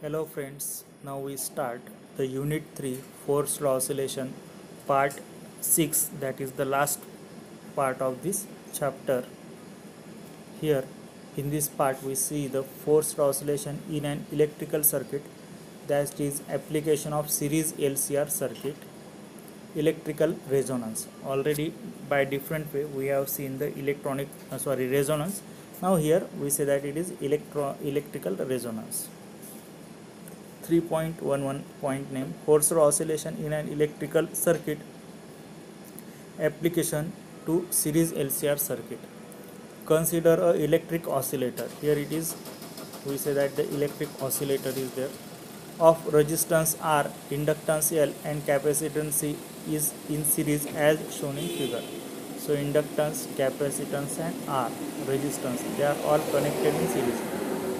Hello friends, now we start the unit 3 forced law oscillation part 6, that is the last part of this chapter. Here in this part we see the forced law oscillation in an electrical circuit, that is application of series LCR circuit, electrical resonance. Already by different way we have seen the resonance. Now here we say that it is electrical resonance. 3.11 point name forced oscillation in an electrical circuit, application to series LCR circuit. Consider a electric oscillator. Here it is, we say that the electric oscillator is there of resistance R, inductance L and capacitance C is in series as shown in figure. So inductance, capacitance and R, resistance, they are all connected in series.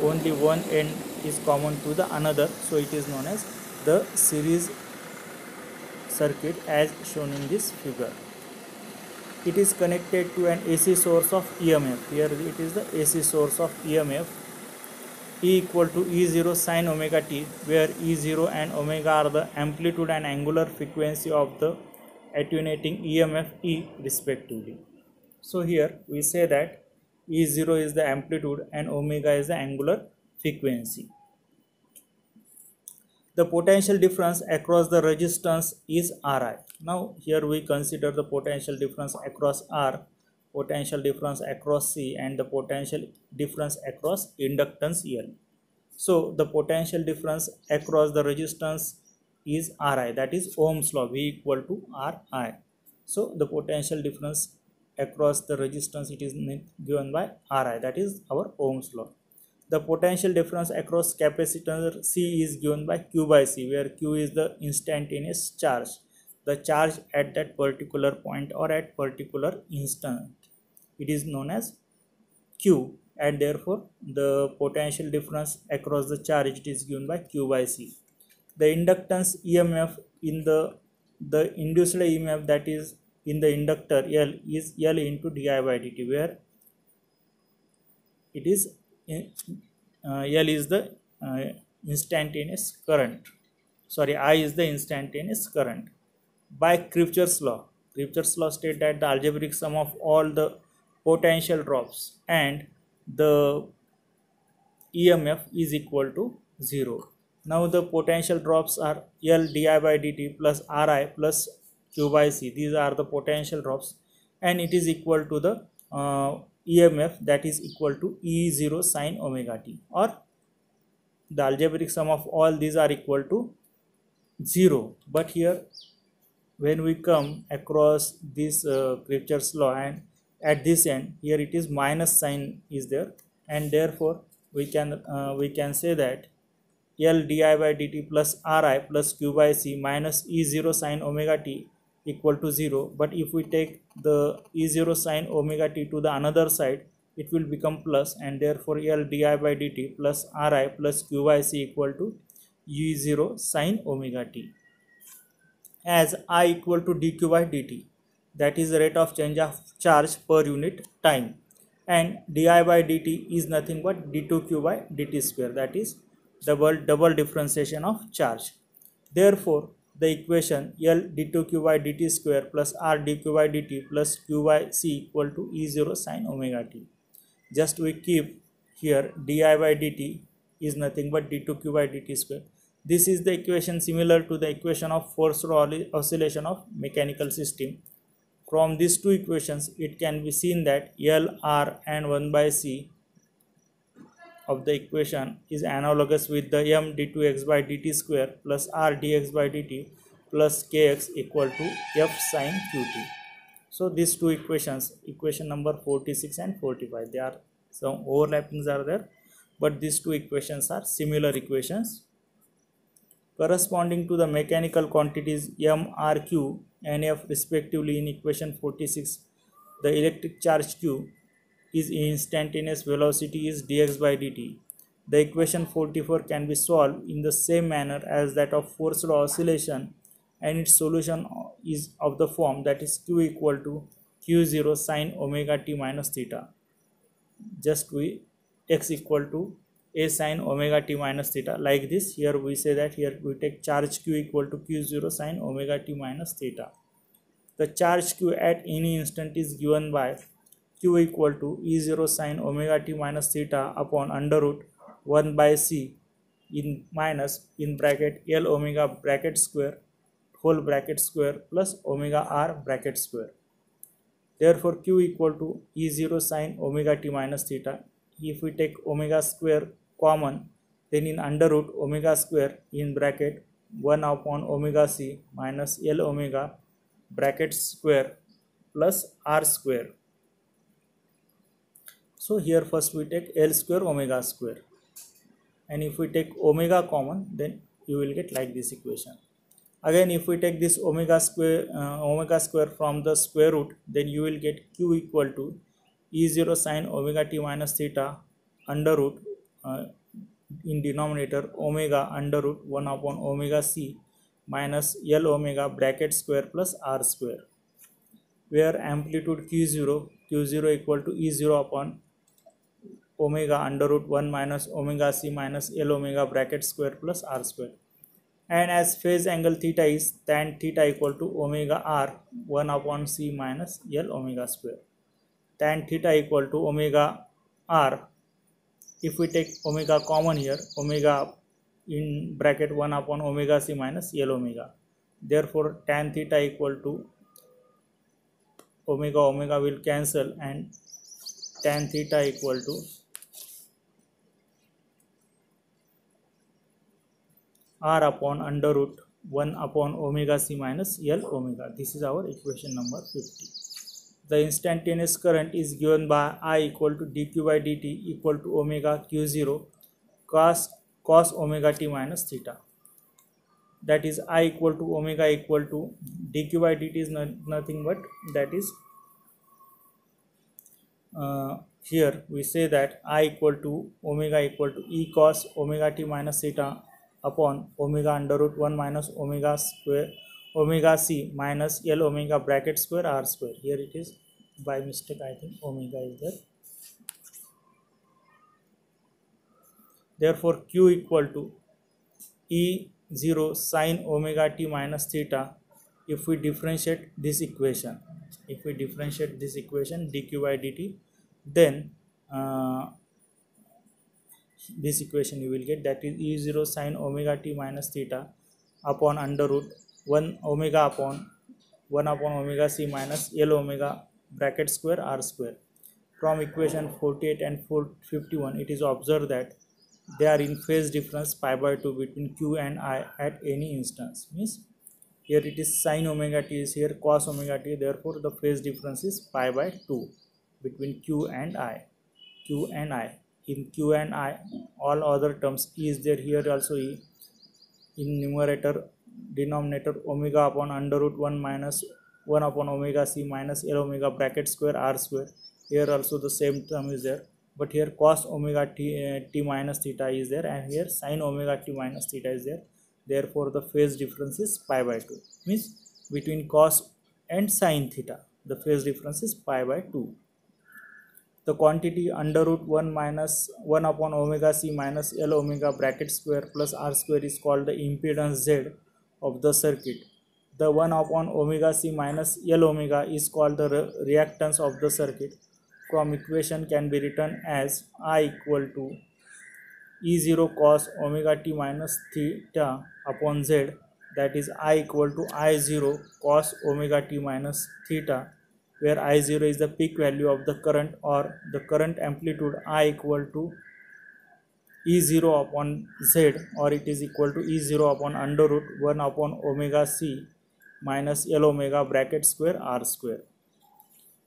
Only one end is common to the another, so it is known as the series circuit as shown in this figure. It is connected to an AC source of EMF. Here it is the AC source of EMF, E equal to E0 sin omega t, where E0 and omega are the amplitude and angular frequency of the attenuating EMF E respectively. So here we say that E0 is the amplitude and omega is the angular frequency. The potential difference across the resistance is Ri. Now here we consider the potential difference across R, potential difference across C and the potential difference across inductance L. So the potential difference across the resistance is Ri, that is Ohm's law, V equal to Ri. So the potential difference across the resistance, it is given by Ri, that is our Ohm's law. The potential difference across capacitor C is given by Q by C, where Q is the instantaneous charge, the charge at that particular point or at particular instant. It is known as Q, and therefore the potential difference across the charge, it is given by Q by C. The inductance EMF in the induced EMF, that is in the inductor L, is L into di by dt, where it is L is the instantaneous current. I is the instantaneous current. By Kirchhoff's law, state that the algebraic sum of all the potential drops and the EMF is equal to 0. Now the potential drops are L di by dt plus Ri plus Q by C. These are the potential drops, and it is equal to the EMF, that is equal to E0 sin omega t, or the algebraic sum of all these are equal to 0. But here when we come across this Kirchhoff's law, and at this end here it is minus sign is there, and therefore we can say that L di by dt plus Ri plus Q by C minus E0 sin omega t equal to 0. But if we take the E0 sin omega t to the another side, it will become plus, and therefore L di by dt plus Ri plus Q by C equal to E0 sin omega t, as I equal to dq by dt, that is the rate of change of charge per unit time, and di by dt is nothing but d2q by dt square, that is double differentiation of charge. Therefore the equation L d2q by dt square plus R dq by dt plus Q by C equal to E0 sin omega t. Just we keep here di by dt is nothing but d2q by dt square. This is the equation similar to the equation of forced oscillation of mechanical system. From these two equations, it can be seen that L, R and 1 by C of the equation is analogous with the m d2x by dt square plus R dx by dt plus kx equal to f sin qt. So these two equations, equation number 46 and 45, they are some overlappings are there, but these two equations are similar equations corresponding to the mechanical quantities m, r, q and f respectively. In equation 46, the electric charge q is instantaneous velocity is dx by dt. The equation 44 can be solved in the same manner as that of forced oscillation, and its solution is of the form, that is q equal to q0 sin omega t minus theta. Just we x equal to A sin omega t minus theta, like this. Here we say that here we take charge q equal to q0 sin omega t minus theta. The charge q at any instant is given by q equal to E0 sin omega t minus theta upon under root 1 by c in minus in bracket L omega bracket square whole bracket square plus omega r bracket square. Therefore q equal to E0 sin omega t minus theta. If we take omega square common, then in under root omega square in bracket 1 upon omega c minus L omega bracket square plus r square. So here first we take L square omega square, and if we take omega common, then you will get like this equation. Again, if we take this omega square from the square root, then you will get q equal to E0 sin omega t minus theta under root in denominator omega under root 1 upon omega c minus L omega bracket square plus r square, where amplitude q0 equal to E0 upon omega under root 1 minus omega c minus L omega bracket square plus r square. And as phase angle theta is tan theta equal to omega r 1 upon c minus L omega square. Tan theta equal to omega r. If we take omega common here, omega in bracket 1 upon omega c minus L omega. Therefore tan theta equal to omega will cancel, and tan theta equal to r upon under root 1 upon omega c minus L omega. This is our equation number 50. The instantaneous current is given by I equal to dq by dt equal to omega q0 cos omega t minus theta. That is I equal to omega equal to dq by dt is nothing but that is here we say that I equal to omega equal to e cos omega t minus theta upon omega under root 1 minus omega square omega c minus L omega bracket square r square. Here it is by mistake, I think omega is there. Therefore q equal to E0 sin omega t minus theta. If we differentiate this equation, dq by dt, then this equation you will get, that is E0 sin omega t minus theta upon under root 1 omega upon 1 upon omega c minus L omega bracket square r square. From equation 48 and 51, it is observed that they are in phase difference pi by 2 between q and I at any instance. Means here it is sin omega t is here cos omega t, therefore the phase difference is pi by 2 between q and I. In q and I, all other terms E is there, here also E. In numerator, denominator omega upon under root 1 minus 1 upon omega c minus L omega bracket square r square. Here also the same term is there, but here cos omega t minus theta is there, and here sin omega t minus theta is there. Therefore the phase difference is pi by 2. Means between cos and sin theta, the phase difference is pi by 2. The quantity under root 1 minus 1 upon omega c minus L omega bracket square plus r square is called the impedance Z of the circuit. The 1 upon omega c minus L omega is called the reactance of the circuit. From equation can be written as I equal to E0 cos omega t minus theta upon Z, that is I equal to I0 cos omega t minus theta, where I0 is the peak value of the current or the current amplitude, I equal to E0 upon Z, or it is equal to E0 upon under root 1 upon omega c minus L omega bracket square r square.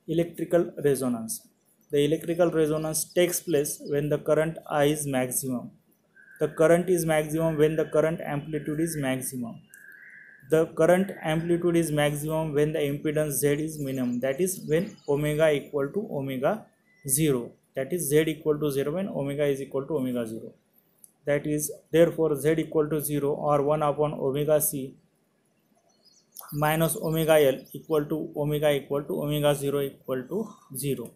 Electrical resonance. The electrical resonance takes place when the current I is maximum. The current is maximum when the current amplitude is maximum. The current amplitude is maximum when the impedance Z is minimum, that is when omega equal to omega 0, that is Z equal to 0 when omega is equal to omega 0. That is therefore Z equal to 0 or 1 upon omega c minus omega L equal to omega 0 equal to 0.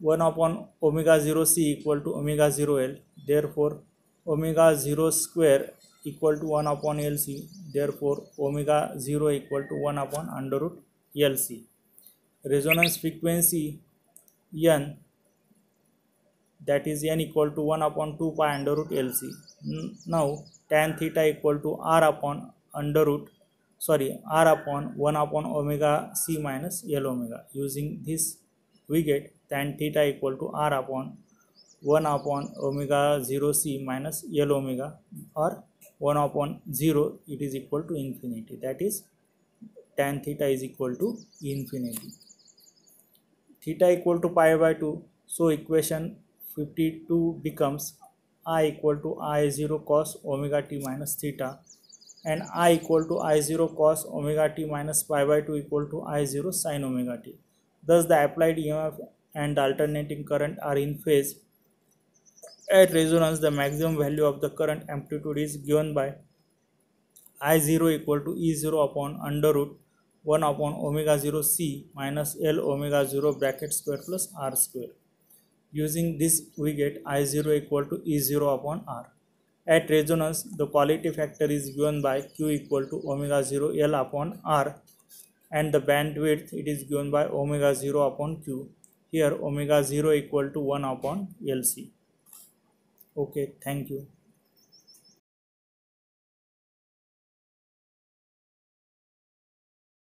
1 upon omega 0 c equal to omega 0 L. Therefore omega 0 square equal to 1 upon LC. Therefore omega 0 equal to 1 upon under root LC. Resonance frequency n, that is n equal to 1 upon 2 pi under root LC. Now tan theta equal to r upon r upon 1 upon omega c minus L omega. Using this we get tan theta equal to r upon 1 upon omega 0 c minus L omega, or 1 upon 0 it is equal to infinity, that is tan theta is equal to infinity. Theta equal to pi by 2, so equation 52 becomes I equal to I0 cos omega t minus theta and I equal to I0 cos omega t minus pi by 2 equal to I0 sin omega t. Thus the applied EMF and the alternating current are in phase. At resonance, the maximum value of the current amplitude is given by I0 equal to E0 upon under root 1 upon omega 0 c minus L omega 0 bracket square plus r square. Using this we get I0 equal to E0 upon r. At resonance, the quality factor is given by Q equal to omega 0 L upon r, and the bandwidth it is given by omega 0 upon Q. Here omega 0 equal to 1 upon LC. Okay, thank you.